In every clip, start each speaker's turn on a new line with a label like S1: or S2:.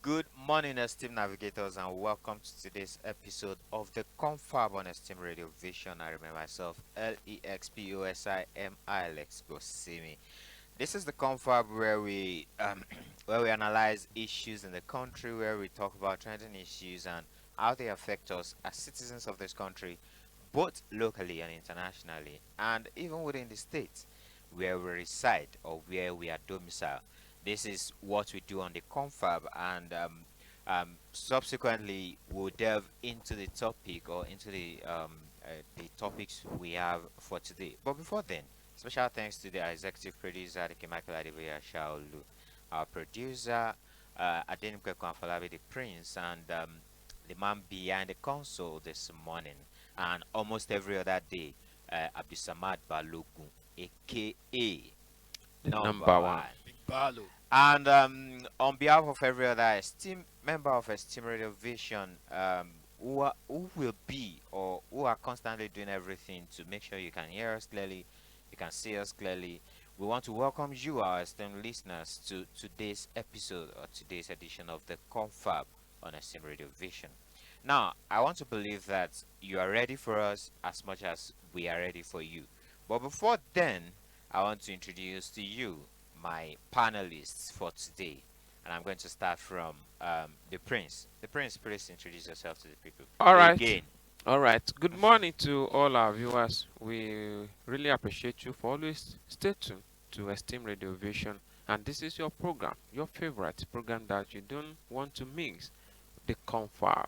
S1: Good morning, esteemed navigators, and welcome to today's episode of the CONFAB on Esteem Radio Vision. I remember myself, Lex posimi, Lex posimi. This is the CONFAB where we where we analyze issues in the country, where we talk about trending issues and how they affect us as citizens of this country, both locally and internationally, and even within the states where we reside or where we are domiciled. This is what we do on the confab, and subsequently we'll delve into the topic or into the topics we have for today. But before then, special thanks to the executive producer, the Michael Adiboya Shaolu, our producer, Afolabi the Prince, and the man behind the console this morning, and almost every other day, Abdusamad Balogun, aka number one.
S2: Balo.
S1: And on behalf of every other esteemed member of Esteem Radio Vision, who will be or who are constantly doing everything to make sure you can hear us clearly, you can see us clearly, we want to welcome you, our esteemed listeners, to today's episode or today's edition of the Confab on Esteem Radio Vision. Now, I want to believe that you are ready for us as much as we are ready for you. But before then, I want to introduce to you my panelists for today, and I'm going to start from the Prince. The Prince, please introduce yourself to the people.
S2: All right.
S1: Again.
S2: All right. Good morning to all our viewers. We really appreciate you for always stay tuned to Esteem Radio Vision, and this is your program, your favorite program that you don't want to mix, the Confab.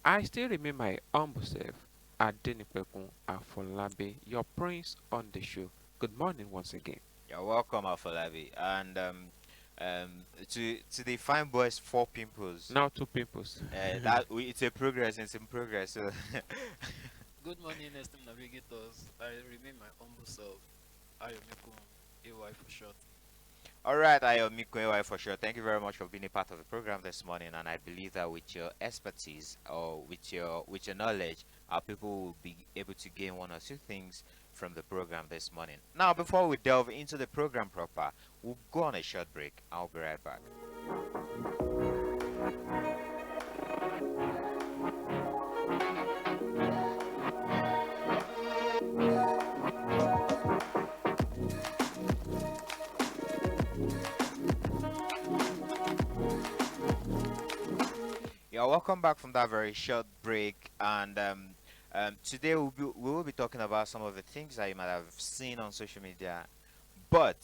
S2: I still remain my humble self, Adenipekun Afolabi, your Prince on the show. Good morning once again.
S1: You're welcome, Afolabi, and to the fine boys, 4 pimples.
S2: Now 2 pimples.
S1: It's a progress. It's in progress. So
S3: Good morning, esteemed navigators. I remain my humble self, Ayomikun, AY for short.
S1: all right, Ayomikun, AY for sure. Thank you very much for being a part of the program this morning, and I believe that with your expertise or with your knowledge, our people will be able to gain 1 or 2 things from the program this morning. Now, before we delve into the program proper, we'll go on a short break. I'll be right back. Yeah, welcome back from that very short break, and today we will be talking about some of the things that you might have seen on social media, but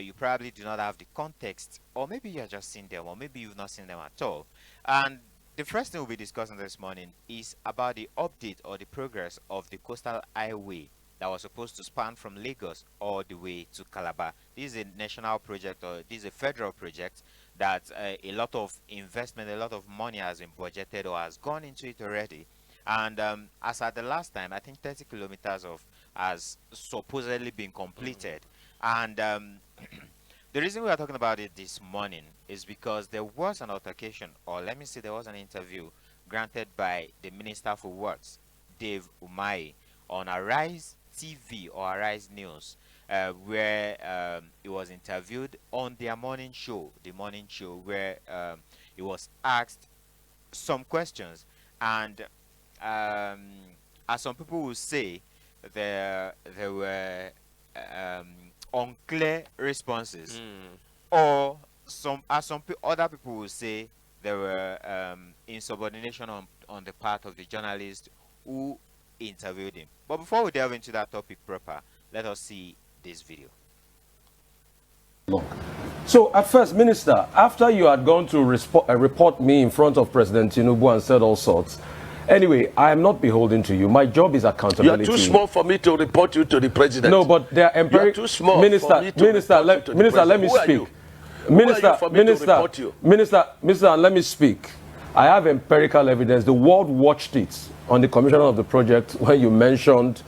S1: you probably do not have the context, or maybe you're just seeing them, or maybe you've not seen them at all. And the first thing we'll be discussing this morning is about the update or the progress of the coastal highway that was supposed to span from Lagos all the way to Calabar. This is a national project, or this is a federal project that a lot of investment, a lot of money has been budgeted or has gone into it already. And as at the last time, I think 30 kilometers of has supposedly been completed. And the reason we are talking about it this morning is because there was an altercation, or let me say there was an interview granted by the Minister for Works, Dave Umahi, on Arise TV or Arise News, where he was interviewed on their morning show, where he was asked some questions, and as some people will say, there were unclear responses, or other people will say there were insubordination on the part of the journalist who interviewed him. But before we delve into that topic proper, let us see this video.
S4: So at first, Minister, after you had gone to report me in front of President Tinubu and said all sorts, anyway, I am not beholden to you. My job is accountability.
S5: You are too small for me to report you to the president.
S4: No, but they are empirical.
S5: You are too small
S4: Minister,
S5: for me to
S4: Minister,
S5: report you to the
S4: Minister, let me
S5: president.
S4: speak.
S5: Who are you
S4: Minister,
S5: for me to report you?
S4: Minister, let me speak. I have empirical evidence. The world watched it on the commissioner of the project when you mentioned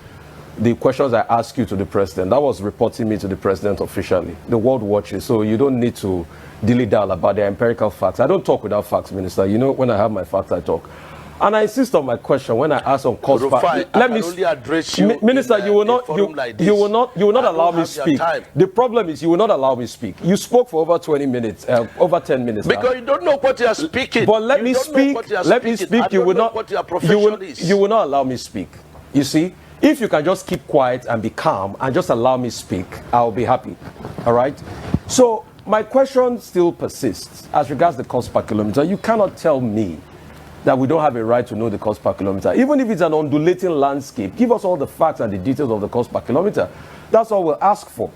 S4: the questions I asked you to the president. That was reporting me to the president officially. The world watches, so you don't need to dilly-dally about the empirical facts. I don't talk without facts, Minister. You know, when I have my facts, I talk. And I insist on my question when I ask on cost.
S5: Rufai, I
S4: Let
S5: can
S4: me,
S5: only address you
S4: Minister.
S5: in
S4: You will
S5: a
S4: not.
S5: forum like this.
S4: You will not. You will not
S5: I
S4: allow
S5: don't
S4: me
S5: have your
S4: speak.
S5: time.
S4: The problem is you will not allow me speak. You spoke for over 20 minutes, over 10 minutes.
S5: Because you don't know what you are speaking.
S4: But let
S5: you
S4: me
S5: don't know
S4: speak.
S5: what you are
S4: Let me
S5: speaking. I
S4: speak. You
S5: don't
S4: will
S5: know
S4: not.
S5: what your profession is.
S4: You will not allow me speak. You see, if you can just keep quiet and be calm and just allow me speak, I'll be happy. All right. So my question still persists as regards the cost per kilometer. You cannot tell me that we don't have a right to know the cost per kilometer. Even if it's an undulating landscape, give us all the facts and the details of the cost per kilometer. That's all we'll ask for.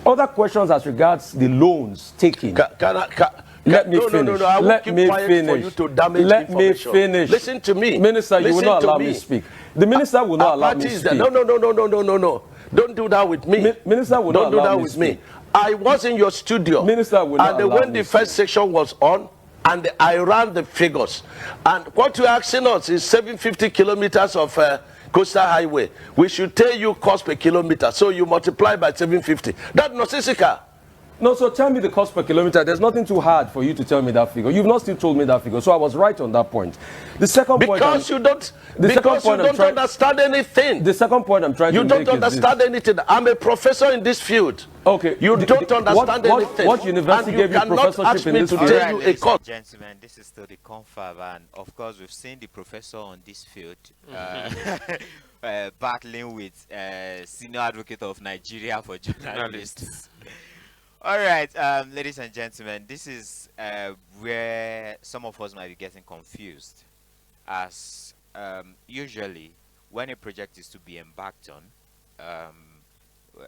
S4: Other questions as regards the loans taken. Let me finish.
S5: I will
S4: Let
S5: keep
S4: me
S5: quiet
S4: finish.
S5: for you to damage
S4: Let me
S5: information.
S4: finish.
S5: Listen to me.
S4: Minister, you will
S5: Listen
S4: not
S5: to
S4: allow
S5: me.
S4: me speak. The minister will not allow me
S5: Party is
S4: speak.
S5: there. No. Don't do that with me.
S4: Minister will
S5: Don't
S4: not
S5: do
S4: allow
S5: that
S4: me
S5: with
S4: speak.
S5: me. I was in your studio.
S4: Minister will not
S5: and
S4: allow
S5: when
S4: me
S5: the first
S4: speak.
S5: section was on, and I ran the figures. And what you're asking us is 750 kilometers of coastal highway. We should tell you cost per kilometer. So you multiply by 750. That's nonsensical.
S4: No, so tell me the cost per kilometer. There's nothing too hard for you to tell me that figure. You've not still told me that figure, so I was right on that point. The second point,
S5: Because you don't understand anything.
S4: The second point I'm trying to make is
S5: You don't understand anything. I'm a professor in this field.
S4: Okay.
S5: You don't understand anything.
S4: What university
S5: and you
S4: gave you
S5: cannot
S4: professorship
S5: ask
S4: in
S5: me
S4: this
S5: to
S4: field?
S5: tell
S1: Alright,
S5: you a
S1: ladies and
S5: cost.
S1: gentlemen, this is still the CONFAB, and of course, we've seen the professor on this field battling with senior advocate of Nigeria for journalists. All right, ladies and gentlemen, this is where some of us might be getting confused, as usually when a project is to be embarked on,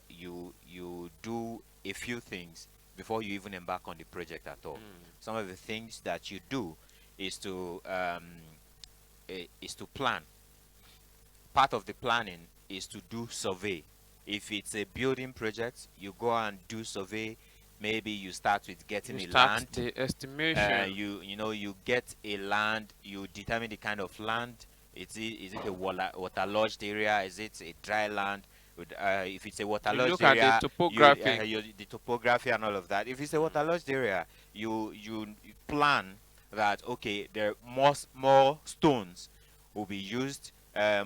S1: you do a few things before you even embark on the project at all. Some of the things that you do is to plan. Part of the planning is to do survey. If it's a building project, you go and do survey. Maybe you start with getting
S2: You
S1: a
S2: start
S1: land.
S2: the estimation.
S1: You get a land. You determine the kind of land. Is it a waterlogged area? Is it a dry land? If it's a waterlogged
S2: look at the
S1: area,
S2: topography.
S1: the topography and all of that. If it's a waterlogged area, you plan that, okay, there more stones will be used,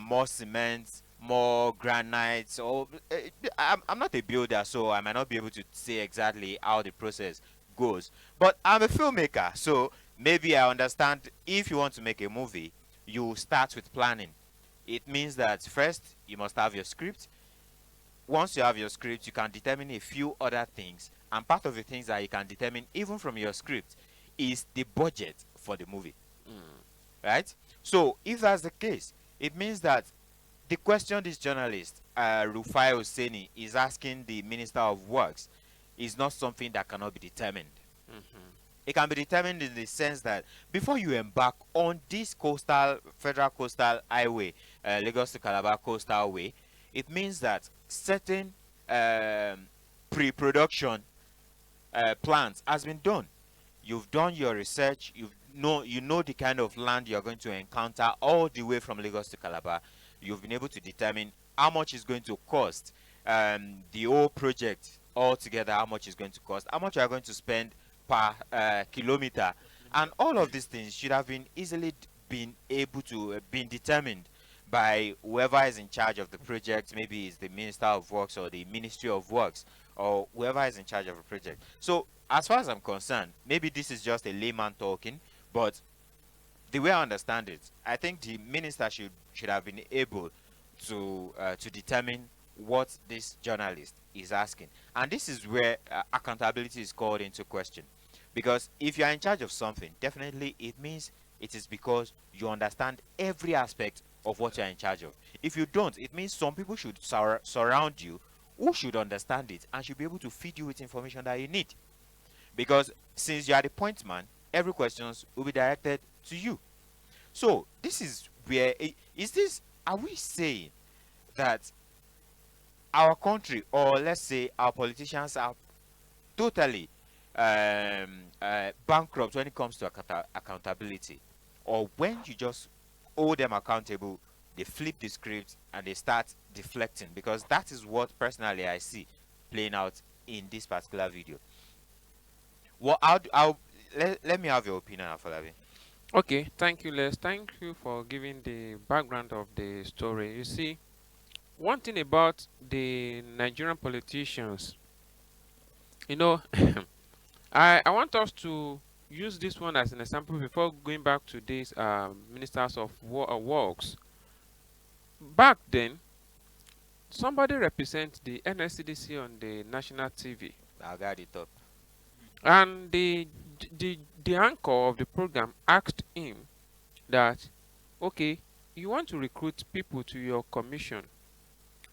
S1: more cement, more granites. Or I'm not a builder, so I might not be able to say exactly how the process goes. But I'm a filmmaker, so maybe I understand. If you want to make a movie, you start with planning. It means that first you must have your script. Once you have your script, you can determine a few other things, and part of the things that you can determine even from your script is the budget for the movie. Right? So if that's the case, it means that the question this journalist, Rufai Oseni, is asking the Minister of Works is not something that cannot be determined. It can be determined in the sense that before you embark on this federal coastal highway, Lagos to Calabar coastal way, it means that certain pre-production plans has been done. You've done your research. You know the kind of land you're going to encounter all the way from Lagos to Calabar. You've been able to determine how much is going to cost, the whole project altogether, how much is going to cost, how much you are going to spend per kilometer, and all of these things should have been easily been able to been determined by whoever is in charge of the project. Maybe it's the Minister of Works or the Ministry of Works or whoever is in charge of a project. So as far as I'm concerned, maybe this is just a layman talking, but the way I understand it, I think the minister should have been able to determine what this journalist is asking, and this is where accountability is called into question. Because if you are in charge of something, definitely it means it is because you understand every aspect of what you are in charge of. If you don't, it means some people should surround you who should understand it and should be able to feed you with information that you need. Because since you are the point man, every questions will be directed to you. So this is where are we saying that our country, or let's say our politicians, are totally bankrupt when it comes to accountability? Or when you just hold them accountable, they flip the script and they start deflecting? Because that is what personally I see playing out in this particular video. Well, let me have your opinion, Afolabi.
S2: Okay, thank you, Les. Thank you for giving the background of the story. You see, one thing about the Nigerian politicians, you know, I want us to use this one as an example before going back to these ministers of works. Back then, somebody represents the NSCDC on the national TV,
S1: I got it up.
S2: and the anchor of the program asked him that, okay, you want to recruit people to your commission,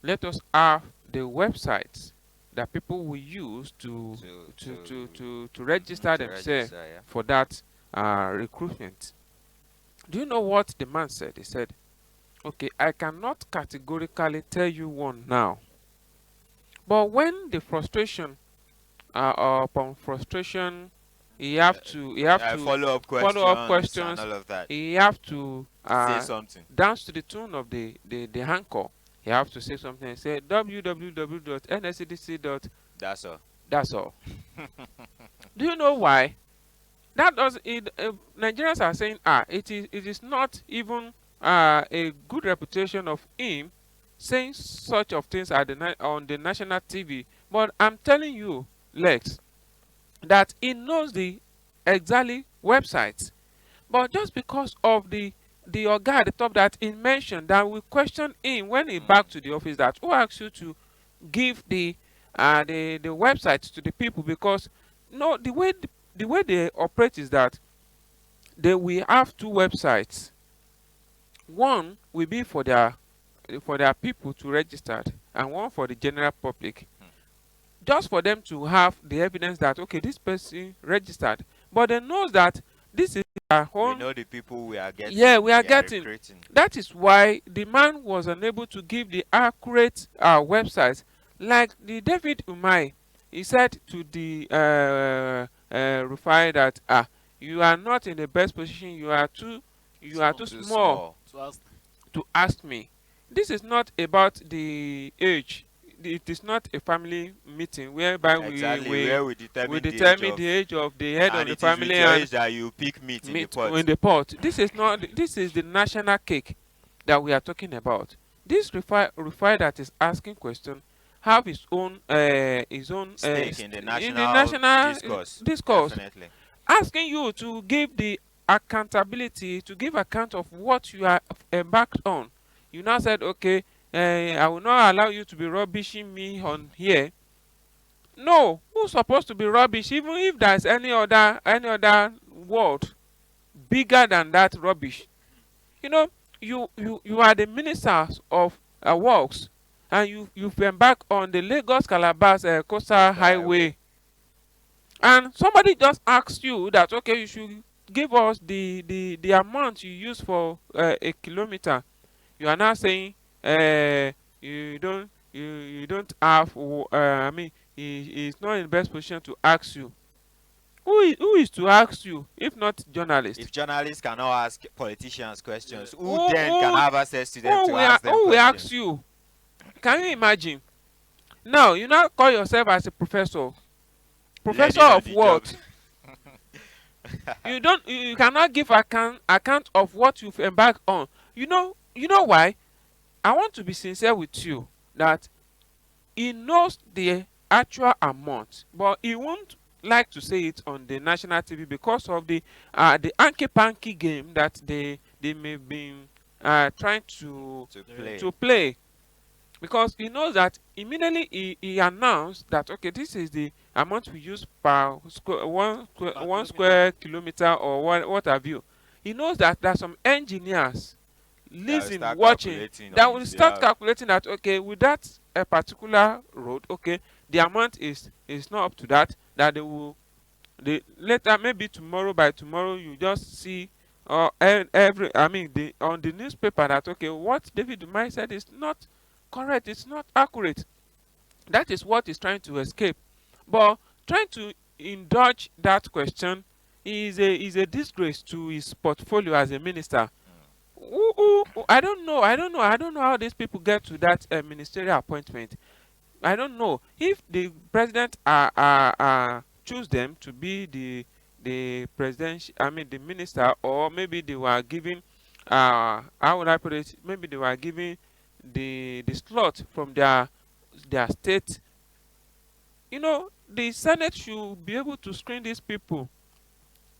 S2: let us have the websites that people will use to register
S1: To
S2: themselves
S1: register, yeah.
S2: for that recruitment. Do you know what the man said? He said, okay, I cannot categorically tell you one now, but when the frustration upon frustration, he have to
S1: Follow up
S2: follow up
S1: questions and
S2: questions.
S1: all of that.
S2: He have to
S1: Say something.
S2: dance to the tune of the anchor. He have to say something. Say www.nscdc.
S1: That's all.
S2: That's all. Do you know why? That does it. Nigerians are saying, it is not even a good reputation of him saying such of things at on the national TV. But I'm telling you, Lex, that he knows the exactly websites, but just because of the oga at the top that he mentioned, that we question him when he back to the office, that who asked you to give the website to the people, because no, the way they operate is that they will have two websites. One will be for their people to register, and one for the general public, just for them to have the evidence that, okay, this person registered, but they knows that this is their
S1: We
S2: own.
S1: know the people we are getting.
S2: Yeah, we are
S1: We are
S2: getting.
S1: recruiting.
S2: That is why the man was unable to give the accurate websites. Like the David Umai, he said to the Rufai that, you are not in the best position. You are too
S1: Too
S2: small
S1: small.
S3: To ask,
S2: to ask me. This is not about the age. It is not a family meeting whereby
S1: Exactly.
S2: we
S1: Where we
S2: we
S1: determine the age
S2: determine
S1: of,
S2: the age of the head of
S1: and
S2: the
S1: it is with
S2: family
S1: your
S2: and
S1: age that you pick meat in the
S2: meat
S1: pot.
S2: in the pot. This is not. This is the national cake that we are talking about. This refi that is asking question have his own
S1: Stake in the
S2: in the
S1: national
S2: national
S1: discourse.
S2: discourse,
S1: Definitely.
S2: asking you to give the accountability, to give account of what you are embarked on. You now said, okay, I will not allow you to be rubbishing me on here. No, who's supposed to be rubbish? Even if there's any other word bigger than that rubbish, you know, you are the ministers of works, and you've embarked on the Lagos Calabar coastal
S1: Coastal highway.
S2: highway, and somebody just asks you that, okay, you should give us the amount you use for a kilometer. You are now saying you don't have I mean, he is not in the best position to ask you. Who is to ask you if not journalists?
S1: If journalists cannot ask politicians questions,
S3: yeah,
S1: who then can have access to them to
S2: Who
S1: ask them
S2: who will ask
S1: questions?
S2: you? Can you imagine? Now you now call yourself as a professor. Professor
S1: Learning on
S2: of
S1: the job.
S2: what? You cannot give account of what you've embarked on. You know why? I want to be sincere with you that he knows the actual amount, but he won't like to say it on the national TV because of the anki panky game that they may be trying
S1: To
S3: the
S1: play.
S2: to play, because he knows that immediately he announced that, okay, this is the amount we use per
S3: per
S2: one
S3: kilometer.
S2: square kilometer or what have you. He knows that there are some engineers
S1: That will
S2: listen
S1: start
S2: watching
S1: calculating
S2: that
S1: on
S2: will
S1: his
S2: start
S1: behalf.
S2: calculating that, okay, with that a particular road, okay, the amount is not up to that, that they will, the later, maybe tomorrow, by tomorrow you just see every, I mean, the on the newspaper that, okay, what David Umar said is not correct, it's not accurate. That is what he's trying to escape. But trying to indulge that question is a disgrace to his portfolio as a minister. I don't know. I don't know how these people get to that ministerial appointment. I don't know if the president choose them to be the president, I mean the minister, or maybe they were giving, how would I put it? Maybe they were giving the slot from their state. You know, the Senate should be able to screen these people.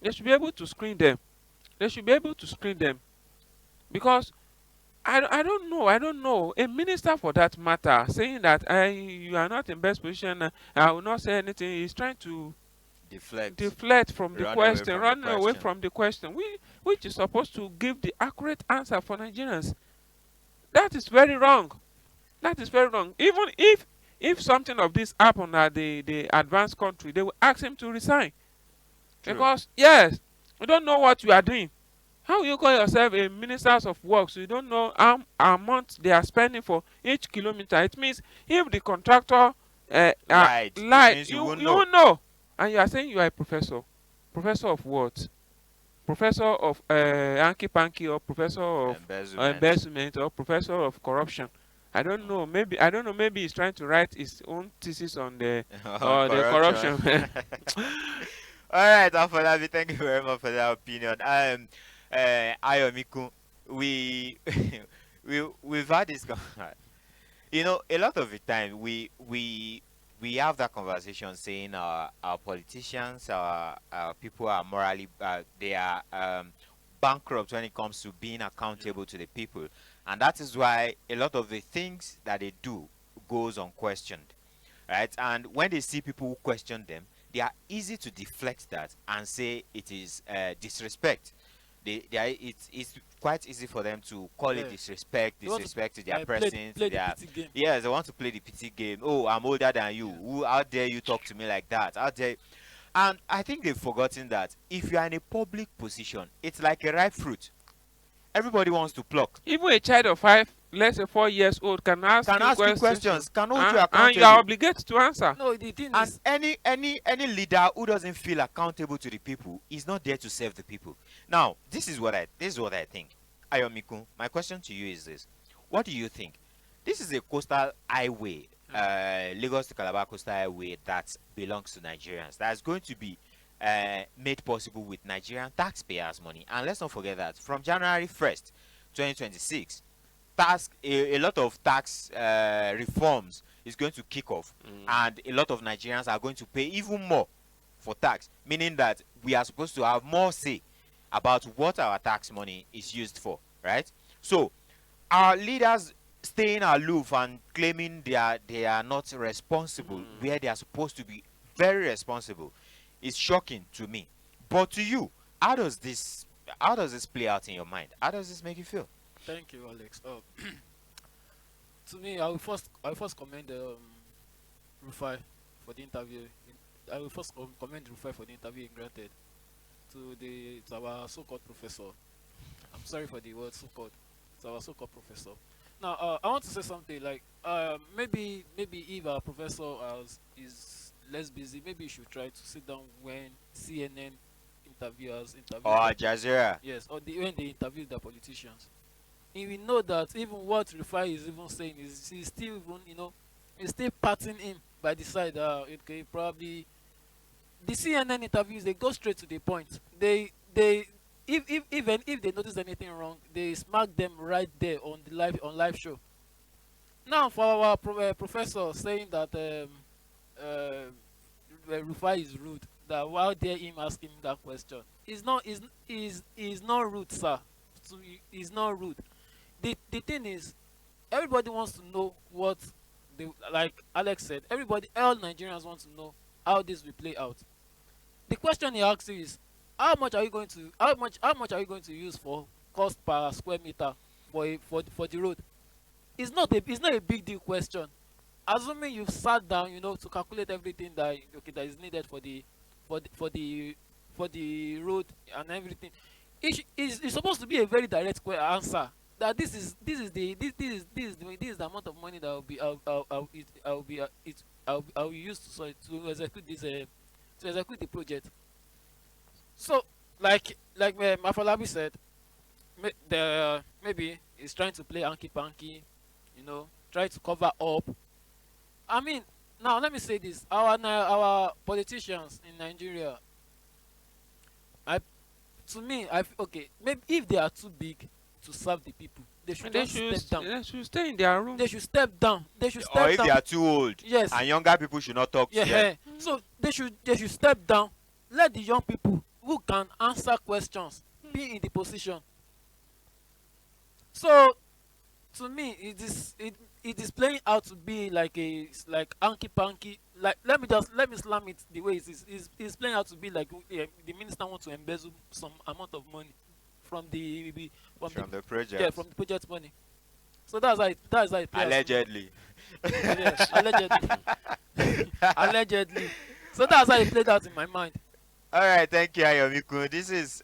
S2: They should be able to screen them. They should be able to screen them because I don't know a minister for that matter saying that you are not in best position. I will not say anything. He's trying to
S1: Deflect.
S2: deflect from the
S1: Run away
S2: question,
S1: from the
S2: run away
S1: question.
S2: from the question, which is supposed to give the accurate answer for Nigerians. That is very wrong. That is very wrong. Even if something of this happened at the advanced country, they will ask him to resign
S1: True.
S2: because yes, you don't know what you are doing. How you call yourself a ministers of works? You don't know how amount they are spending for each kilometer. It means if the contractor
S1: Lied. It
S2: lie,
S1: means you
S2: you
S1: won't
S2: you
S1: know.
S2: will know, and you are saying you are a professor. Professor of what? Professor of hanky panky, or professor of
S1: Embezzlement.
S2: embezzlement, or professor of corruption. I don't know. Maybe I don't know. Maybe he's trying to write his own thesis on
S1: On
S2: the
S1: corruption.
S2: corruption.
S1: All right, Afolabi, thank you very much for that opinion. Ayomikun, we we've had this. You know, a lot of the time we have that conversation saying our politicians, our people are morally they are bankrupt when it comes to being accountable to the people, and that is why a lot of the things that they do goes unquestioned, right? And when they see people who question them, they are easy to deflect that and say it is disrespect. It's quite easy for them to call it
S3: Yeah.
S1: disrespect,
S3: They want to
S1: disrespect to their
S3: like play
S1: person, to
S3: play the
S1: their,
S3: pity game.
S1: yes, they want to play the pity game. Oh, I'm older than you.
S3: Yeah.
S1: Who, how dare you talk to me like that? How dare? And I think they've forgotten that if you are in a public position, it's like a ripe fruit. Everybody wants to pluck.
S2: Even a child of 5, let's say 4 years old, can ask
S1: Can
S2: you
S1: ask you
S2: questions,
S1: questions. Can hold you
S2: and you are
S1: accountable.
S2: obligated to answer.
S3: No, the thing
S1: And
S3: is,
S1: any leader who doesn't feel accountable to the people is not there to serve the people. Now, this is what I think. Ayomikun, my question to you is this: what do you think? This is a coastal highway, Lagos to Calabar coastal highway that belongs to Nigerians. That's going to be made possible with Nigerian taxpayers' money. And let's not forget that from January 1st, 2026, a lot of tax reforms is going to kick off, and a lot of Nigerians are going to pay even more for tax, meaning that we are supposed to have more say about what our tax money is used for, right? So our leaders staying aloof and claiming they are not responsible where they are supposed to be very responsible is shocking to me. But to you, how does this play out in your mind? How does this make you feel?
S3: thank you, Alex. To me, I will first commend Rufai for the interview. I will first commend Rufai for the interview he granted to our so-called professor. I'm sorry for the word so-called. To our so-called professor. Now, I want to say something like maybe if our professor is less busy, maybe you should try to sit down when CNN interviewers interview
S1: Or Al
S3: them.
S1: Jazeera?
S3: Yes, or when they interview the politicians. And we know that even what Rufai is even saying is he's still even he's still patting him by the side. Okay, probably the CNN interviews they go straight to the point. They if even if they notice anything wrong, they smack them right there on the live show. Now for our professor saying that Rufai is rude, that why dare him ask him that question? Is not rude, sir. So he's not rude. The thing is, everybody wants to know what like Alex said. All Nigerians want to know how this will play out. The question he asks you is, how much are you going to use for cost per square meter for the road? It's not a big deal question. Assuming you've sat down, to calculate everything that is needed for the for the for the road and everything. It's supposed to be a very direct answer. That this is the amount of money that I will use to execute the project. So, like Afolabi said, maybe he's trying to play hanky panky, try to cover up. I mean, now let me say this: our politicians in Nigeria, I to me okay, maybe if they are too big to serve the people, they should
S2: And they
S3: just step down.
S2: they should stay in their room.
S3: They should step down. They should
S1: Or
S3: step
S1: if they
S3: down.
S1: are too old,
S3: Yes.
S1: and younger people should not talk to
S3: Yeah.
S1: them.
S3: So they should step down. Let the young people who can answer questions be in the position. So to me, it is playing out to be like like hanky panky. Like let me slam it the way it is. It's playing out to be like the minister wants to embezzle some amount of money from
S1: From the project.
S3: yeah, from the project money. So that's how it plays.
S1: Allegedly.
S3: Yeah, allegedly. Allegedly. So that's how it played out in my mind.
S1: All right, thank you, Ayomikun. This is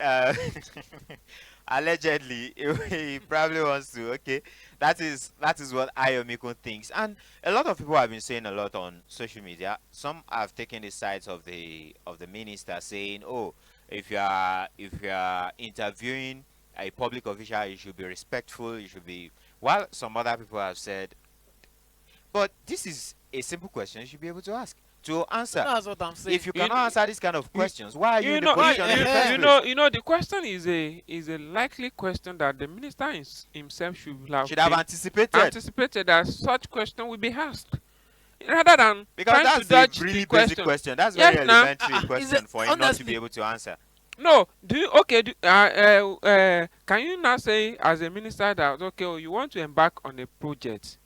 S1: allegedly. He probably wants to. Okay, that is what Ayomikun thinks, and a lot of people have been saying a lot on social media. Some have taken the sides of the minister, saying, "Oh, if you are interviewing a public official, you should be respectful. You should be." While some other people have said, "But this is a simple question. You should be able to ask to answer."
S3: That's what I'm saying.
S1: If you cannot answer these kind of questions, why are you
S2: You
S1: in the
S2: know,
S1: position in the first place?
S2: you know, the question is a likely question that the minister himself
S1: Should have
S2: been anticipated that such question will be asked, rather than
S1: Because
S2: trying
S1: that's
S2: to dodge
S1: a really
S2: the
S1: basic
S2: question.
S1: question. That's
S2: Yes,
S1: very
S2: now.
S1: elementary
S3: Is
S1: question
S3: it-
S1: for him not to
S3: honestly-
S1: be able to answer.
S2: No, do you okay? Can you now say as a minister that okay, oh, you want to embark on a project?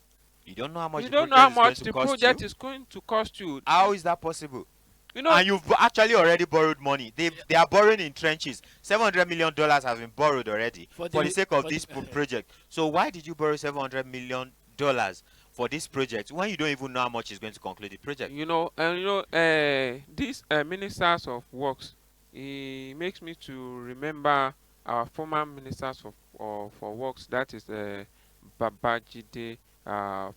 S1: You don't know how much
S2: You
S1: the
S2: don't know how
S1: project
S2: much
S1: is
S2: the
S1: going to cost
S2: project
S1: you.
S2: is going to cost you.
S1: How is that possible?
S2: You know,
S1: And you've actually already borrowed money. They are borrowing in trenches. $700 million has been borrowed already for the sake of this project. So why did you borrow $700 million for this project when you don't even know how much is going to conclude the project?
S2: these ministers of works, it makes me to remember our former ministers for works. That is Babajide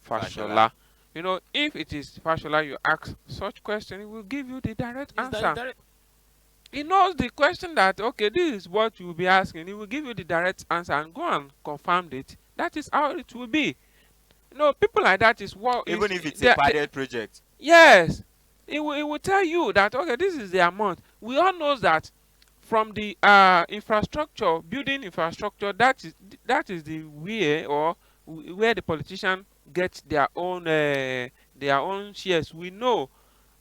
S2: Fashola. You know, if it is Fashola, you ask such question, he will give you the direct answer. He knows the question that okay, this is what you will be asking. He will give you the direct answer and go and confirm it. That is how it will be. You know, people like that is what
S1: Even if it's a pilot project.
S2: Yes, it will tell you that okay, this is the amount. We all know that from the infrastructure, building infrastructure, that is the way or where the politician gets their own shares. We know,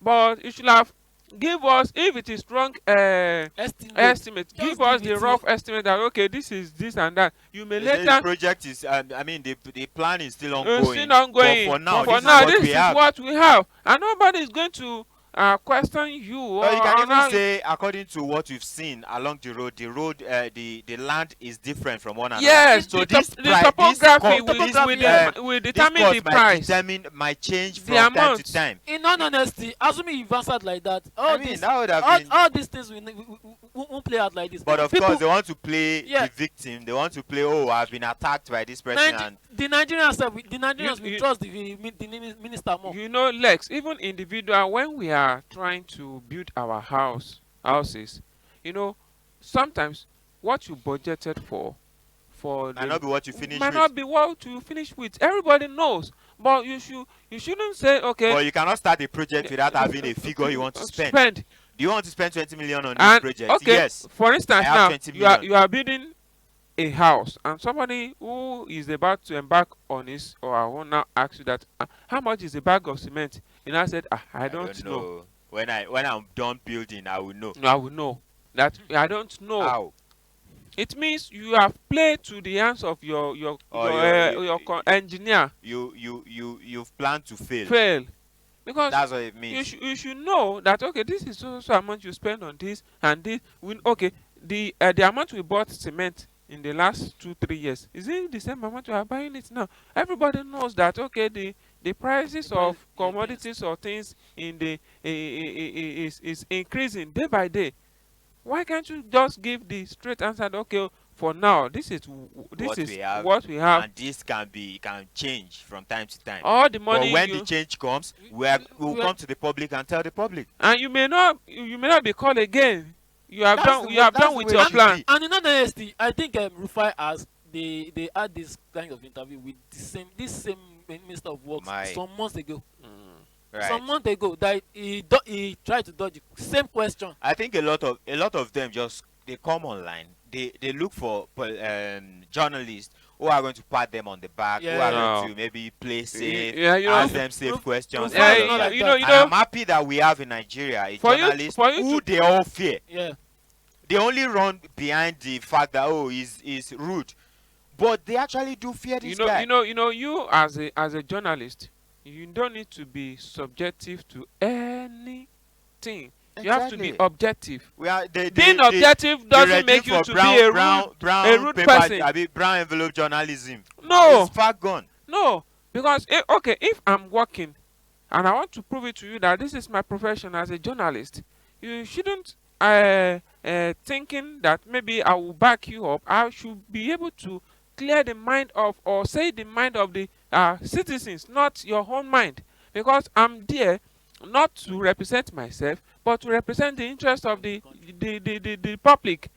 S2: but you should have give us, if it is wrong estimate, give
S3: Just
S2: us
S3: give
S2: the
S3: it
S2: rough estimate that okay, this is this and that. You may
S1: The
S2: later
S1: project is, I mean, the plan is still ongoing.
S2: still ongoing.
S1: But for now,
S2: this is what we have, and nobody is going to question you.
S1: Well, you can
S2: or
S1: even say, according to what we've seen along the road, the land is different from one another.
S2: yes,
S1: So
S2: the
S1: this
S2: topography will
S1: this
S2: determine
S1: cost
S2: the price.
S1: might change
S2: The
S1: from time to
S2: amount.
S1: time.
S3: In all honesty, assuming you've answered like that,
S1: I mean, that would have been.
S3: all these things won't play out like this.
S1: But of
S3: People-
S1: course, they want to play
S3: Yeah.
S1: the victim. They want to play, oh, I've been attacked by this person, and
S3: the Nigerians will
S2: you-
S3: trust the minister more.
S2: You know, Lex, even individual, when we are trying to build our houses, you know, sometimes what you budgeted for
S1: might not be what you finish
S2: might
S1: with.
S2: not be what you finish with. Everybody knows, but you shouldn't say okay.
S1: But you cannot start a project without having a figure you want to spend. Do you want to spend 20 million on this
S2: And
S1: project?
S2: okay,
S1: Yes.
S2: for instance,
S1: I have
S2: now
S1: 20
S2: you are
S1: million.
S2: building a house, and somebody who is about to embark on his or her own now asks you that how much is a bag of cement? You now said I don't know.
S1: When I'm done building, I will know.
S2: No, I will know that I don't know.
S1: How?
S2: It means you have played to the hands of your engineer.
S1: You've planned to fail.
S2: Fail, because
S1: That's what it means.
S2: you should know that okay, this is so amount you spend on this and this. Okay, the amount we bought cement in the last 2-3 years, is it the same amount we are buying it now? Everybody knows that okay, the prices of commodities or things in the is increasing day by day. Why can't you just give the straight answer that, okay, for now this is what we have,
S1: And this can change from time to time.
S2: all the money
S1: But when
S2: you,
S1: the change comes, we'll come to the public and tell the public.
S2: and you may not be called again. You have
S1: That's
S2: done
S1: the
S2: you have
S1: that's
S2: done
S1: the
S2: with
S1: way
S2: your
S1: it should
S2: plan.
S1: be.
S3: And in all honesty, I think Rufai has they had this kind of interview with this same minister of works some months ago.
S1: Right.
S3: Some months ago that he tried to dodge the same question.
S1: I think a lot of them they come online, they look for journalists who are going to pat them on the back, who are
S3: Yeah.
S1: going
S2: No.
S1: to maybe play safe,
S2: Yeah, you know,
S1: ask them safe questions, and
S3: Rufai
S2: yeah,
S1: all
S3: is
S1: of
S3: not
S1: that.
S3: like
S2: you
S3: that.
S2: know, you
S1: And I'm
S2: know,
S1: happy that we have in Nigeria a
S2: for you,
S1: journalist
S2: for you
S1: who
S2: to,
S1: they all fear.
S3: Yeah.
S1: They only run behind the fact that, oh, he's rude, but they actually do fear
S2: you
S1: this
S2: know,
S1: guy.
S2: you as a journalist, you don't need to be subjective to anything. You have to be
S1: Exactly.
S2: objective.
S1: We are
S2: Being objective
S1: the
S2: doesn't
S1: regime
S2: make you
S1: for
S2: to be a
S1: brown
S2: rude
S1: paper,
S2: person.
S1: I mean brown envelope journalism. It's
S2: No,
S1: far gone.
S2: no, because okay, if I'm working and I want to prove it to you that this is my profession as a journalist, you shouldn't thinking that maybe I will back you up. I should be able to clear the mind of or say the mind of the citizens, not your own mind, because I'm there not to represent myself but to represent the interest of
S3: Of the country.
S2: the public.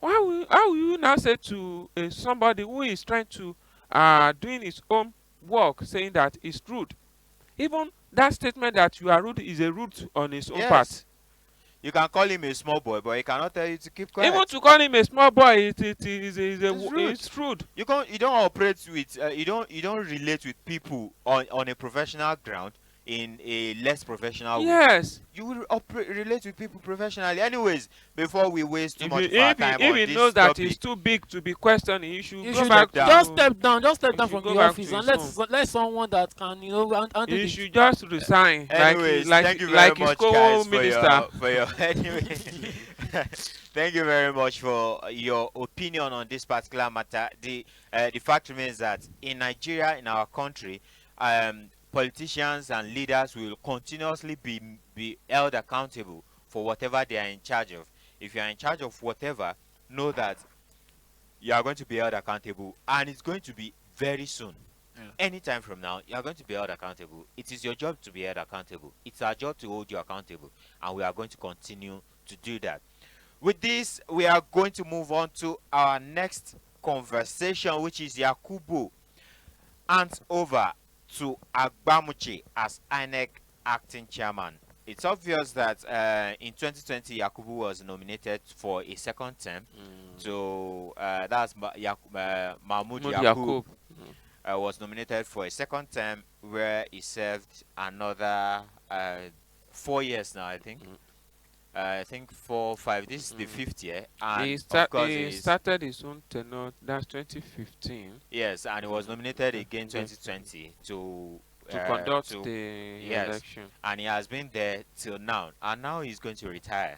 S2: How will you now say to somebody who is trying to doing his own work saying that it's rude? Even that statement that you are rude is a rude on his own part.
S1: Yes, you can call him a small boy, but he cannot tell you to keep
S2: Even
S1: quiet.
S2: to call him a small boy,
S1: It's rude.
S2: it's rude.
S1: You don't operate with you don't relate with people on a professional ground in a less professional way.
S2: Yes.
S1: You will relate with people professionally. Anyways, before we waste too
S2: If
S1: much of our time
S2: if
S1: on
S2: he
S1: this
S2: knows that he's
S1: topic,
S2: too big to be questioned, he should
S3: You
S2: go
S3: should
S2: back
S1: step down.
S3: just
S2: to
S3: step down. Just step
S2: he
S3: down
S2: should
S3: from
S2: go
S3: the
S2: back to
S3: office and
S2: his home.
S3: let someone that can handle
S2: He
S3: the.
S2: should just resign
S1: anyways, thank you very
S2: like his
S1: much, guys,
S2: co-minister.
S1: for your anyway. Thank you very much for your opinion on this particular matter. The fact remains that in Nigeria, in our country, politicians and leaders will continuously be held accountable for whatever they are in charge of. If you are in charge of whatever, know that you are going to be held accountable, and it's going to be very soon.
S3: Yeah.
S1: Anytime from now, you are going to be held accountable. It is your job to be held accountable. It's our job to hold you accountable, and we are going to continue to do that. With this, we are going to move on to our next conversation, which is Yakubu hands over to Agbamuchi as INEC acting chairman. It's obvious that in 2020, Yakubu was nominated for a second term. So that's Mahmoud
S2: Mahmoud
S1: Yakub
S2: Yakub.
S1: was nominated for a second term, where he served another 4 years now, I think. I think 4, 5. This is the fifth year, and of course,
S2: He started his own tenure. That's 2015
S1: yes, and he was nominated again 2020
S2: to conduct
S1: to
S2: the
S1: yes,
S2: election.
S1: and he has been there till now, and now he's going to retire.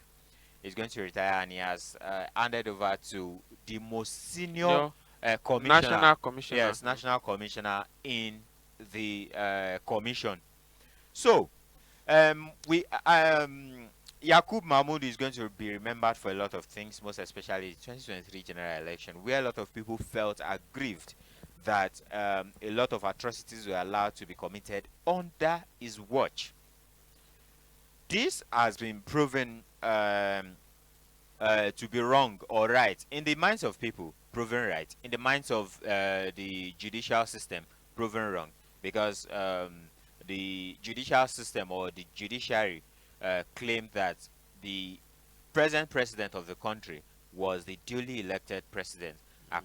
S1: He's going to retire, and he has handed over to the most senior
S2: No,
S1: commissioner.
S2: national commissioner.
S1: Yes, national commissioner in the commission. So, we Yakub Mahmoud is going to be remembered for a lot of things, most especially the 2023 general election, where a lot of people felt aggrieved that a lot of atrocities were allowed to be committed under his watch. This has been proven to be wrong or right in the minds of people, proven right in the minds of the judicial system, proven wrong, because the judicial system or the judiciary claimed that the present president of the country was the duly elected president, um,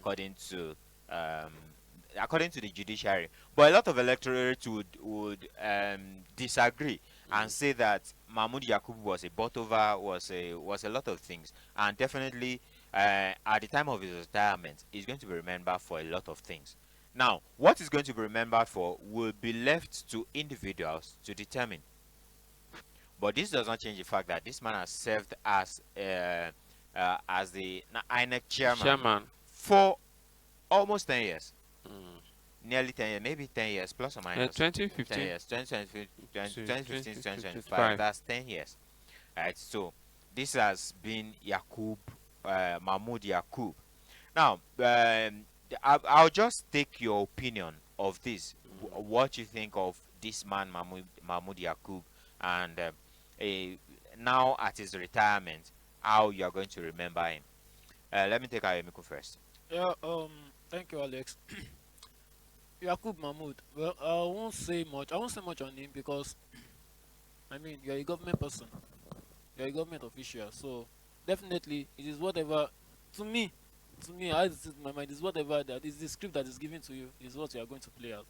S1: according to the judiciary. But a lot of electorate would disagree and say that Mahmoud Yakubu was a bought over, was a lot of things, and definitely at the time of his retirement, he's going to be remembered for a lot of things. Now, what is going to be remembered for will be left to individuals to determine. But this does not change the fact that this man has served as the INEC chairman for almost 10 years. Nearly 10 years, maybe 10 years, plus or minus.
S2: 2015.
S1: 10 years, 2015 to 2025,
S2: 2025.
S1: that's 10 years. Alright, so this has been Mahmoud Yakub. Now, I'll just take your opinion of this, what you think of this man, Mahmoud Yakub, and now at his retirement, how you are going to remember him. Let me take Ayomikun first.
S3: Yeah. Thank you, Alex. Yakub Mahmoud. Well, I won't say much. I won't say much on him because, I mean, you're a government person. You're a government official. So, definitely it is whatever. To me, how it is in my mind is whatever that is the script that is given to you is what you are going to play out,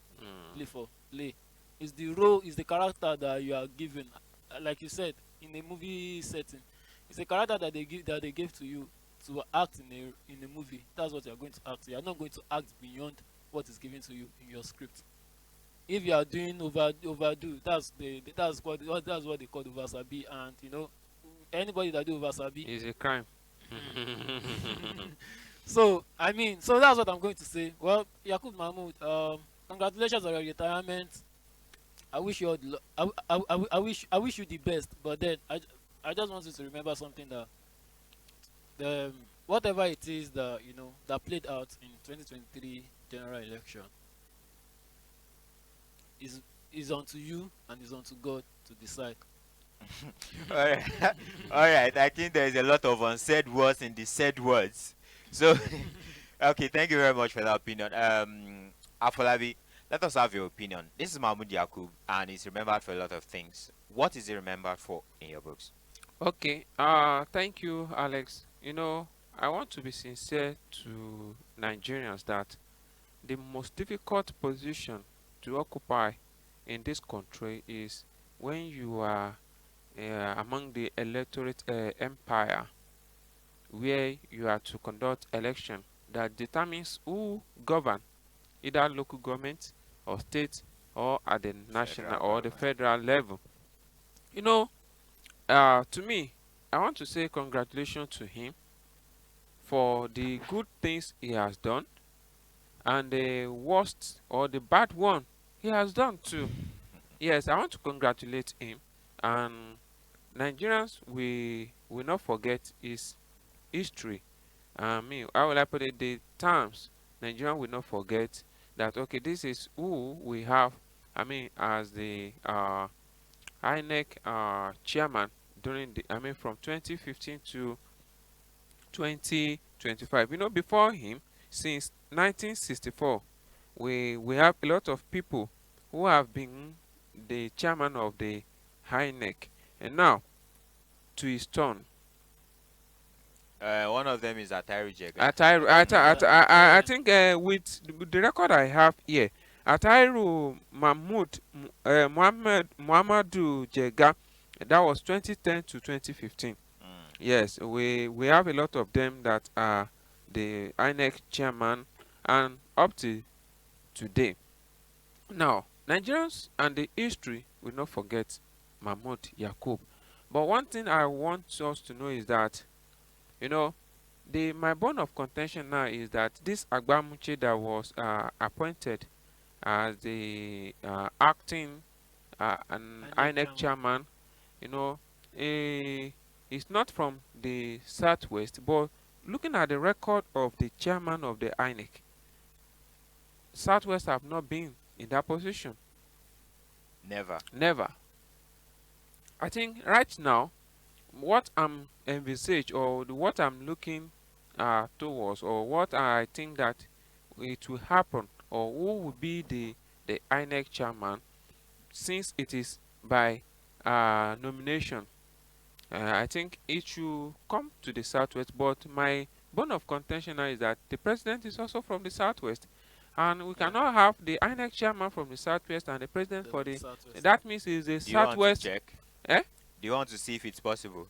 S3: play
S2: Mm.
S3: for, play. Is the role, is the character that you are given. Like you said, in a movie setting, it's a character that they gave to you to act in a movie. That's what you are going to act. You are not going to act beyond what is given to you in your script. If you are doing overdo, that's what they call oversabi, and anybody that do oversabi.
S2: It's a crime.
S3: So I mean, so that's what I'm going to say. Well, Yakub Mahmoud, congratulations on your retirement. I wish you all the I wish you the best. But then I just want you to remember something, that the whatever it is that that played out in 2023 general election is is unto you and is unto God to decide.
S1: All right. All right. I think there is a lot of unsaid words in the said words. So, okay. Thank you very much for that opinion. Afolabi, let us have your opinion. This is Mahmoud Yakub, and he's remembered for a lot of things. What is he remembered for in your books?
S2: Okay. Thank you, Alex. I want to be sincere to Nigerians that the most difficult position to occupy in this country is when you are among the electorate empire, where you are to conduct election that determines who govern, either local government or state, or at the national
S1: Federal
S2: or the
S1: government.
S2: federal level. You know, to me, I want to say congratulations to him for the good things he has done, and the worst or the bad one he has done too. Yes, I want to congratulate him, and Nigerians, we will not forget his history. I mean, how will I put it? The terms Nigerian will not forget that. Okay, this is who we have. I mean, as the INEC chairman during the. I mean, from 2015 to 2025. Before him, since 1964, we have a lot of people who have been the chairman of the INEC, and now to his turn.
S1: One of them is Atari Jega.
S2: I
S3: Yeah.
S2: think with the record I have here, Atairu Mahmoud Muhammadu Jega, that was 2010 to 2015.
S1: Mm.
S2: Yes, we have a lot of them that are the INEC chairman, and up to today. Now, Nigerians and the history will not forget Mahmoud Yakub. But one thing I want us to know is that, you know, the my bone of contention now is that this Agbamuche that was appointed as the acting an
S3: INEC
S2: INEC
S3: chairman.
S2: chairman, you know, eh, is not from the southwest, but looking at the record of the chairman of the INEC, southwest have not been in that position.
S1: Never.
S2: Never. I think right now, what I'm envisage or what I'm looking towards, or what I think that it will happen, or who will be the INEC chairman, since it is by nomination. I think it should come to the southwest, but my bone of contention now is that the president is also from the southwest, and we
S3: Yeah,
S2: cannot have the INEC chairman from the southwest and the president for
S3: the
S2: the.
S3: southwest.
S2: That means it's the
S1: Do you want to
S2: southwest.
S1: check?
S2: Eh?
S1: Do you want to see if it's possible?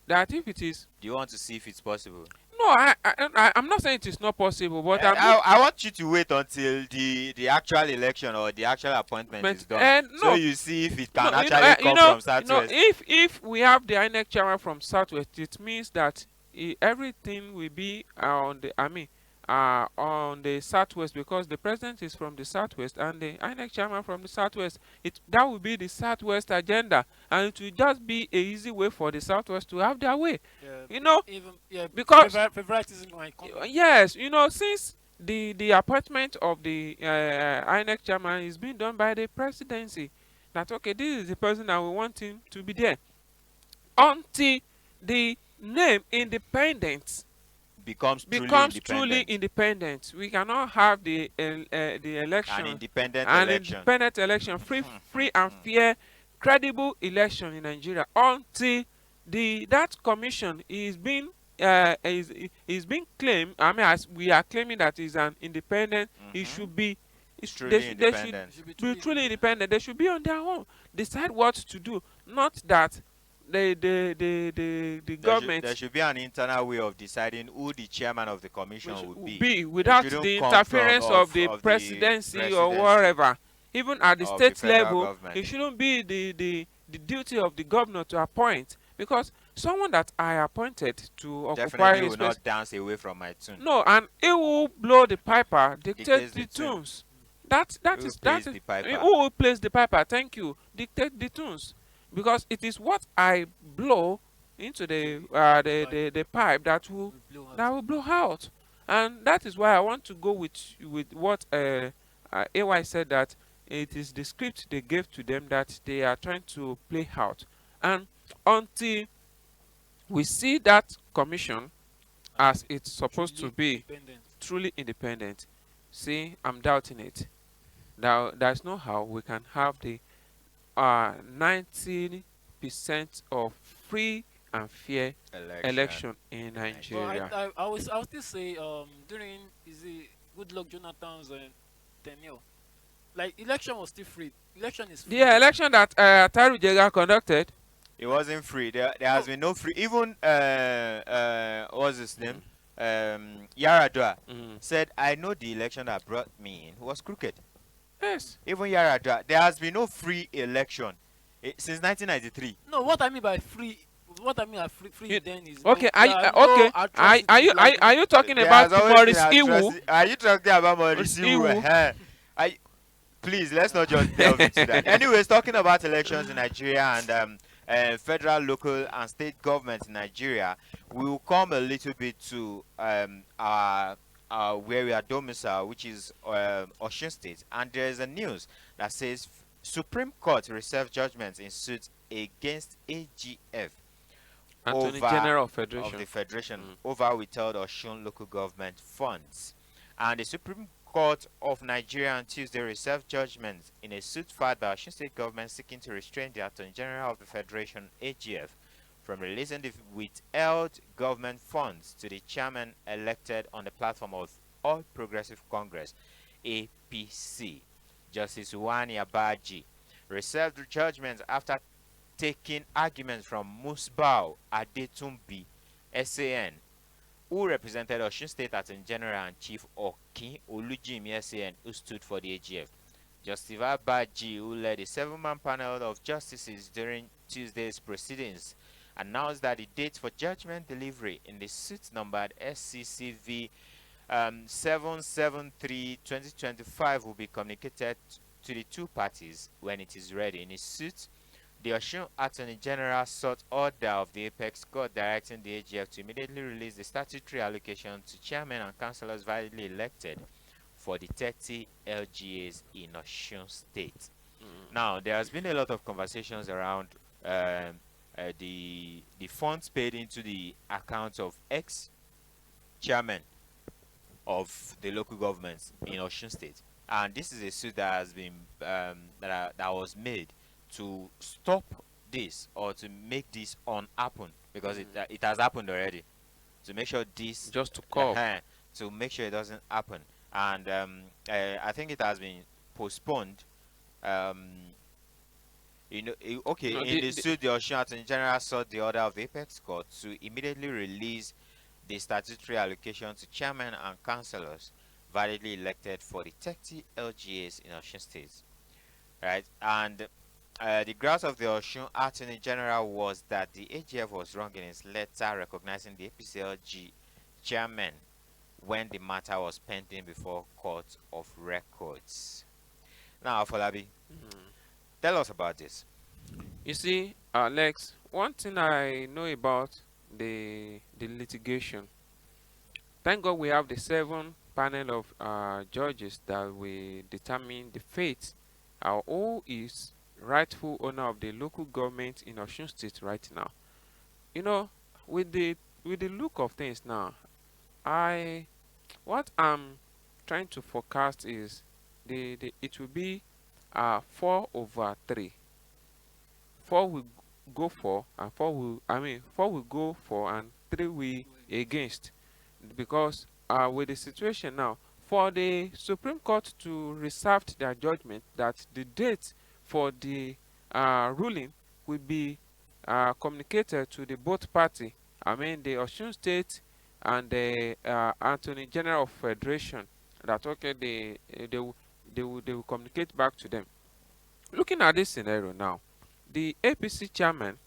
S2: That if it is.
S1: Do you want to see if it's possible?
S2: No, I'm not saying it is not possible, but
S1: I want you to wait until the actual election or the actual appointment is done, so
S2: no,
S1: you see if it
S2: no,
S1: can actually come from Southwest.
S2: if we have the INEC chairman from southwest, it means that everything will be on the. I mean, on the southwest, because the president is from the southwest and the INEC chairman from the southwest. That will be the southwest agenda, and it will just be a easy way for the southwest to have their way.
S3: Yeah,
S2: You know,
S3: even yeah,
S2: because
S3: favoritism might come.
S2: yes, since the appointment of the INEC chairman is being done by the presidency, that okay, this is the person that we want him to be there until the name independent
S1: Becomes truly
S2: becomes truly
S1: independent.
S2: independent. We cannot have the
S1: An
S2: election,
S1: independent
S2: an
S1: election.
S2: independent election, free and fair, credible election in Nigeria until that commission is being claimed. I mean, as we are claiming that is an independent, it
S1: Mm-hmm.
S2: should be,
S1: Truly
S2: they should
S3: It
S1: independent.
S3: should be
S2: be
S3: truly
S2: truly
S3: independent.
S2: independent. They should be on their own, decide what to do, not that the
S1: There
S2: government
S1: should be an internal way of deciding who the chairman of the commission will
S2: should
S1: be.
S2: be,
S1: It
S2: without
S1: shouldn't
S2: the
S1: come from
S2: interference of the
S1: of the
S2: presidency or
S1: presidency
S2: whatever. Even at the
S1: of the
S2: state
S1: federal
S2: level, it
S1: government.
S2: shouldn't be the duty of the governor to appoint, because someone that I appointed to occupy
S1: Definitely
S2: a
S1: will
S2: space,
S1: not dance away from my tune.
S2: no, and he will blow the piper, dictate
S1: Dictates the
S2: the
S1: tune.
S2: tunes. That
S1: Who
S2: is that
S1: plays
S2: is
S1: the piper?
S2: who will place the piper. Thank you. Dictate the tunes, because it is what I blow into the pipe
S3: We blow
S2: that
S3: out.
S2: will blow out. And that is why I want to go with what AY said, that it is the script they gave to them that they are trying to play out. And until we see that commission
S3: And
S2: as it's supposed to
S3: truly
S2: be,
S3: independent.
S2: truly independent, see, I'm doubting it. There's no how we can have the 90% of free and fair
S1: Election
S2: election in
S1: in
S3: But
S1: Nigeria.
S2: Nigeria.
S3: I will still say during is it Goodluck Jonathan's tenure, like election was still free. Election is
S2: The
S3: free.
S2: election that Taru Jega conducted,
S1: It wasn't free. There has
S3: No,
S1: been no free. Even what's his
S2: mm,
S1: name? Yaradua
S2: mm,
S1: said, "I know the election that brought me in was crooked."
S2: yes,
S1: Even Yaradua, there has been no free election since 1993.
S3: no. What I mean by free, what I mean by free
S2: you,
S3: then is no.
S2: okay,
S3: There are no
S2: okay,
S3: atrocities like
S2: are you talking
S1: There
S2: about
S1: has always been
S2: Maurice Iwu?
S1: atrocity. Are you talking about
S2: Maurice
S1: Maurice
S2: Iwu.
S1: Iwu? Please, let's not just delve into that. Anyways, talking about elections in Nigeria and federal, local, and state governments in Nigeria, we will come a little bit to where we are domiciled, which is Osun State. And there is a news that says Supreme Court reserved judgments in suits against AGF
S2: Attorney
S1: over
S2: General of
S1: of
S2: Federation.
S1: the Federation
S2: Mm.
S1: over withheld Osun local government funds. And the Supreme Court of Nigeria on Tuesday reserved judgment in a suit filed by Osun State government seeking to restrain the Attorney General of the Federation, AGF, from releasing the withheld government funds to the chairman elected on the platform of All Progressive Congress, APC. Justice Wani Abaji reserved the judgment after taking arguments from Musbau Adetumbi, SAN, who represented Osun State Attorney General, and Chief Okin Olujimi, SAN, who stood for the AGF. Justice Abaji, who led a 7-man panel of justices during Tuesday's proceedings, announced that the date for judgment delivery in the suit numbered SCCV 773-2025 will be communicated to the two parties when it is ready. In his suit, the Osun Attorney General sought order of the Apex Court directing the AGF to immediately release the statutory allocation to chairmen and councillors validly elected for the 30 LGAs in Osun State.
S2: Mm.
S1: Now, there has been a lot of conversations around the funds paid into the accounts of ex-chairmen of the local governments in Osun State, and this is a suit that has been that was made to stop this, or to make this unhappen, because it has happened already, to make sure this
S2: Just to call.
S1: to make sure it doesn't happen. And I think it has been postponed. Okay,
S2: No,
S1: in the suit, the Osun Attorney General sought the order of the Apex Court to immediately release the statutory allocation to chairmen and councillors validly elected for the 30 LGAs in Osun State. Right, and the grounds of the Osun Attorney General was that the AGF was wrong in its letter recognizing the APCLG chairman when the matter was pending before Court of Records. Now, Afolabi,
S2: Mm.
S1: tell us about this.
S2: You see, Lex, one thing I know about the litigation. Thank God we have the 7 panel of judges that will determine the fate, who is rightful owner of the local government in Osun State right now. You know, with the look of things now, what I'm trying to forecast is it will be 4/3. 4 will go for, and 4 will go for, and 3 will against. Because with the situation now, for the Supreme Court to reserve their judgment that the date for the ruling will be communicated to the both party, the Osun State and the Attorney General of Federation, that okay, they will communicate back to them. Looking at this scenario now, the APC chairman,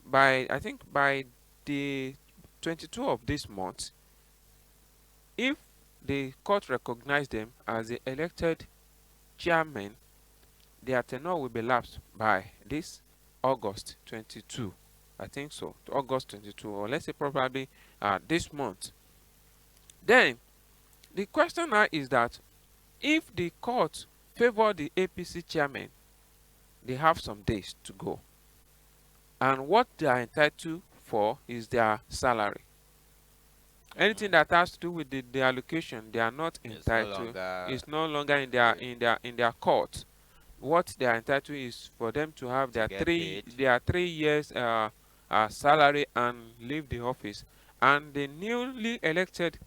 S2: by I think by the 22 of this month, if the court recognize them as the elected chairman, their tenure will be lapsed by this August 22. I think so, to August 22, or let's say probably this month. Then the question now is that if the court favor the APC chairman, they have some days to go, and what they are entitled for is their salary. Anything that has to do with the allocation, they are not
S1: It's no
S2: entitled.
S1: longer.
S2: It's no longer in their court. What they are entitled is for them to have
S1: To
S2: their
S1: get paid.
S2: 3 years salary and leave the office. And the newly elected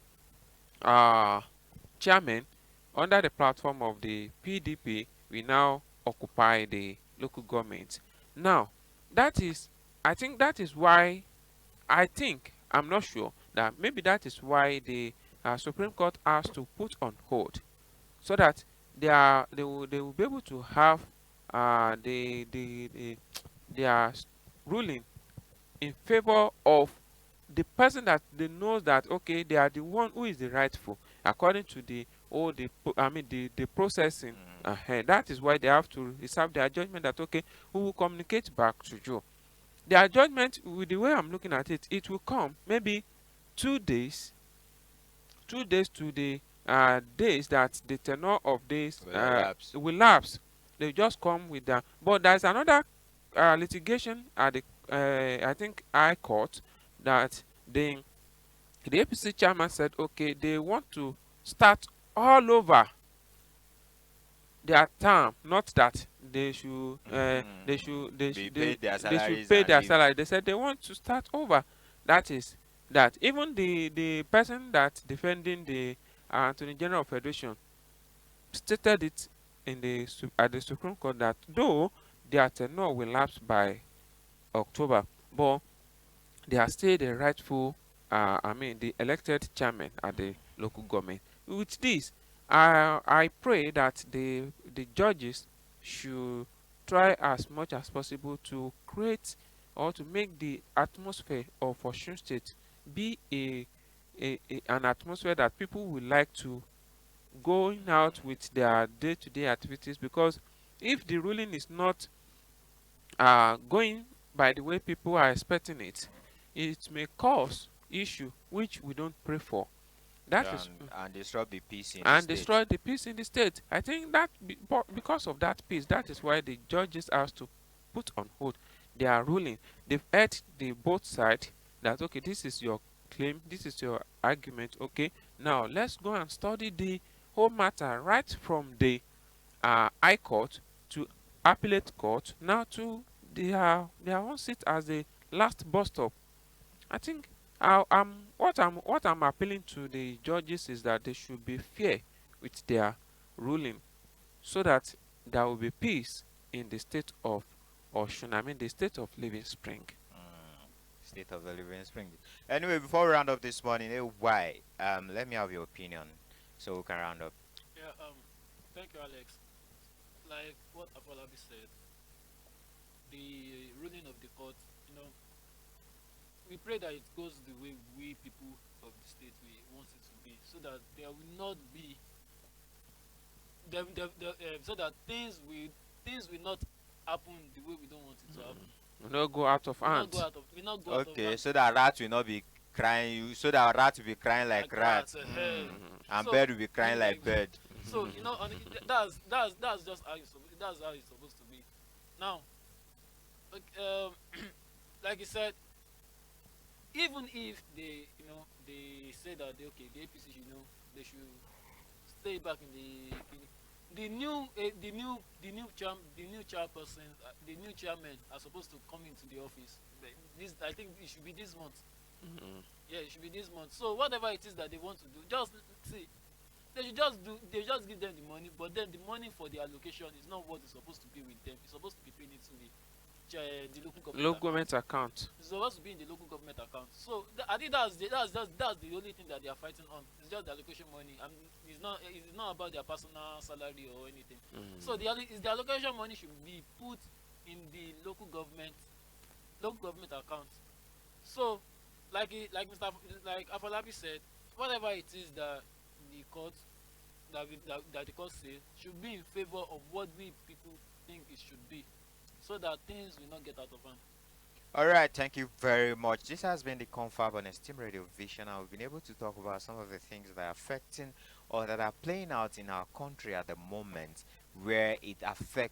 S2: uh, chairman, under the platform of the PDP, will now occupy the local government. Now, that is, I think that is why, I'm not sure, that maybe that is why the Supreme Court has to put on hold, so that they will be able to have their ruling in favor of the person that they know that okay, they are the one who is the rightful according to the all the the processing.
S1: Mm.
S2: That is why they have to reserve their judgment that okay, we will communicate back to you. Their judgment, with the way I'm looking at it, it will come maybe 2 days, 2 days to the days that the tenure of days
S1: Will elapse.
S2: will lapse. They just come with that. But there's another litigation at the I think High Court, that the APC chairman said okay, they want to start all over their term, not that they should
S1: Be paid their
S2: they should
S1: salaries
S2: pay
S1: and
S2: their
S1: leave.
S2: salary. They said they want to start over. That is that even the person that defending the Attorney General of Federation stated it at the Supreme Court that though their tenure will lapse by October, but they are still the rightful, the elected chairman at the local government. With this, I pray that the judges should try as much as possible to create or to make the atmosphere of Osun State be an atmosphere that people will like to going out with their day-to-day activities, because if the ruling is not going by the way people are expecting it, it may cause issue which we don't pray for. That is,
S1: And disrupt the peace in the
S2: and
S1: state.
S2: destroy the peace in the state. I think that because of that peace, that is why the judges have to put on hold their ruling. They've heard the both sides that okay, this is your claim, this is your argument. Okay, now let's go and study the whole matter right from the High Court to Appellate Court, now to their own seat as the last bus stop. I think what I'm appealing to the judges is that they should be fair with their ruling, so that there will be peace in the state of Osun. The state of Living Spring.
S1: Mm. State of the living spring. Anyway, before we round up this morning, why? Let me have your opinion, so we can round up.
S3: Yeah. Thank you, Alex. Like what Afolabi said, the ruling of the court, you know, we pray that it goes the way we people of the state we want it to be, so that there will not be so that things will not happen the way we don't want it to happen.
S2: We not go out of
S3: We not go
S2: hand.
S3: out of we not go out of
S1: Okay,
S3: hand
S1: so that rat will not be crying. So that rat will be crying like rat.
S3: that.
S1: And
S3: So
S1: bird will be crying like bird.
S3: so that's just how that's how it's supposed to be. Now, like, like you said, even if they say that the APC should they should stay back in the new chairperson, the new chairman are supposed to come into the office. This, I think it should be this month.
S2: Mm.
S3: Yeah, it should be this month. So whatever it is that they want to do, just see. They should just do. They just give them the money, but then the money for the allocation is not what is supposed to be with them. It's supposed to be paid into the local government
S2: Low
S3: account.
S2: government account.
S3: It's supposed to be in the local government account. So I think that's the only thing that they are fighting on. It's just the allocation money. And it's not about their personal salary or anything. So
S2: Mm.
S3: the allocation money should be put in the local government account. So like like Afolabi said, whatever it is that the court that the court say should be in favor of what we people think it should be, so that things will not get out of hand.
S1: All right, thank you very much. This has been the Confab on Esteem Radio Vision, and we've been able to talk about some of the things that are affecting or that are playing out in our country at the moment, where it affects